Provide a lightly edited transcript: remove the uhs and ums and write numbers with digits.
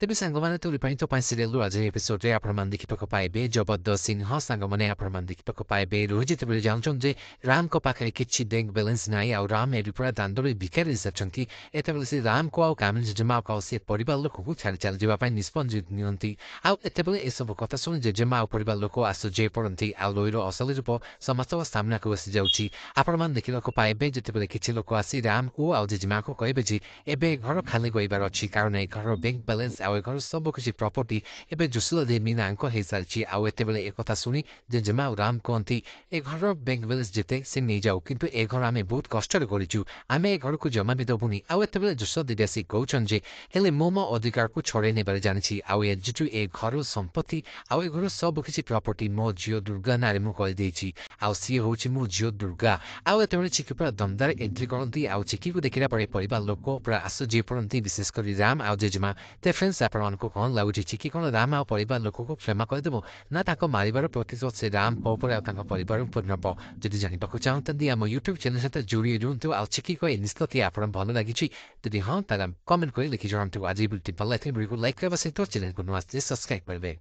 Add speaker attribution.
Speaker 1: Tebi saଙ୍ଗମାନେ tulipain to painsidellu aja episode ଆପଣମାନେ ଦେଖିବାକୁ ପାଇବେ ଜବରଦସ୍ତ ସିଂହ ସାଙ୍ଗମାନେ ଆପଣମାନେ ଦେଖିବାକୁ ପାଇବେ ରୋହିତ ଯେତେବେଳେ ଜାଣୁଛନ୍ତି ଯେ ରାମଙ୍କ ପାଖରେ କିଛି ବ୍ୟାଙ୍କ ବାଲାନ୍ସ ନାହିଁ ଆଉ ରାମ ଏବେ ପୁରା ଦାଣ୍ଡରେ ଭିକାରୀ ଅଛନ୍ତି ଏତେବେଳେ ସେ ରାମକୁ ଆଉ କାମିଲ ଜେଜେମାକୁ ଆଉ ସେ ପରିବାର ଲୋକକୁ ଛାଡ଼ି ଚାଲିଯିବା ପାଇଁ ନିଷ୍ପତ୍ତି ନିଅନ୍ତି ଆଉ ଏତେବେଳେ ଏସବୁ କଥା ଶୁଣି ଜେଜେମା ଆଉ ପରିବାର ଲୋକ ଆଶ୍ଚର୍ଯ୍ୟ ପଡ଼ନ୍ତି ଆଉ ଲୋଇର ଅସଲି ରୂପ ସମସ୍ତଙ୍କ ସାମ୍ନାକୁ ଆସିଯାଉଛି ଆପଣମାନେ ଦେଖିବାକୁ ପାଇବେ ଯେତେବେଳେ କିଛି ଲୋକ ଆସି ରାମକୁ ଆଉ ଜେଜେମାକୁ କହିବେ ଯେ ଏବେ ଘର ଖାଲି କରିବାର ଅଛି କାରଣ ଏ ଘରର ବ୍ୟାଙ୍କ ବାଲାନ୍ସ ଆଉ ଏ ଘର ସବୁ କିଛି ପ୍ରପର୍ଟି ଏବେ ଜୁସିଲ ଦେଇ ମୀନାଙ୍କ ହେଇସାରିଛି ଆଉ ଏତେବେଳେ ଏ କଥା ଶୁଣି ଜେଜେମା ଆଉ ରାମ କୁହନ୍ତି ଏ ଘରର ବ୍ୟାଙ୍କ ବାଲାନ୍ସ ଯେତେ ସେ ନେଇଯାଉ କିନ୍ତୁ ଏ ଘର ଆମେ ବହୁତ କଷ୍ଟରେ କରିଛୁ ଆମେ ଏ ଘରକୁ ଜମା ବି ଦେବୁନି ଆଉ ଏତେବେଳେ ଜୁସିଲ ଦେବୀ ଆସି କହୁଛନ୍ତି ଯେ ହେଲେ ମୁଁ ମୋ ଅଧିକାରକୁ ଛଡ଼େଇ ନେବାରେ ଜାଣିଛି ଆଉ ଏ ଯେହେତୁ ଏ ଘରର ସମ୍ପତ୍ତି ଆଉ ଏ ଘରର ସବୁ କିଛି ପ୍ରପର୍ଟି ମୋ ଝିଅ ଦୁର୍ଗା ନାଁରେ ମୁଁ କରିଦେଇଛି ଆଉ ସିଏ ହେଉଛି ମୋ ଝିଅ ଦୁର୍ଗା ଆଉ ଏତେବେଳେ ଚିକି ପୁରା ଦମଦାର ଏଣ୍ଟ୍ରି କରନ୍ତି ଆଉ ଚିକିକୁ ଦେଖିଲା ପରେ ପରିବାର ଲୋକ ପୁରା ଆଶ୍ଚର୍ଯ୍ୟ ପଡ଼ନ୍ତି ବିଶେଷ କରି ରାମ ଆଉ ଜେଜେମା ତେ ଫ୍ରେଣ୍ଡସ୍ ଆପଣମାନଙ୍କୁ କ'ଣ ଲାଗୁଛି ଚିକି କ'ଣ ରାମ ଆଉ ପରିବାର ଲୋକକୁ କ୍ଷମା କରିଦେବ ନା ତାଙ୍କ ମାରିବାର ପ୍ରତିଶୋଧ ସେ ରାମ ଉପରେ ଆଉ ତାଙ୍କ ପରିବାର ଉପରେ ନେବ ଯଦି ଜାଣିବାକୁ ଚାହୁଁଛନ୍ତି ଆମ ୟୁଟ୍ୟୁବ୍ ଚ୍ୟାନେଲ ସହିତ ଯୋଡ଼ି ରୁହନ୍ତୁ ଆଉ ଚିକିଙ୍କ ଏ ନିଷ୍ପତ୍ତି ଆପଣ ଭଲ ଲାଗିଛି ଯଦି ହଁ ତାହେଲେ କମେଣ୍ଟ କରି ଲେଖି ଜଣାନ୍ତୁ ଆଜି ଭିଡ଼ିଓଟି ଭଲ ଲାଗିଥିଲେ ଭିଡ଼ିଓକୁ ଲାଇକ୍ କରିବା ସହିତ ଚ୍ୟାନେଲକୁ ନୂଆ ଆସିଲେ ସବସ୍କ୍ରାଇବ୍ କରିବେ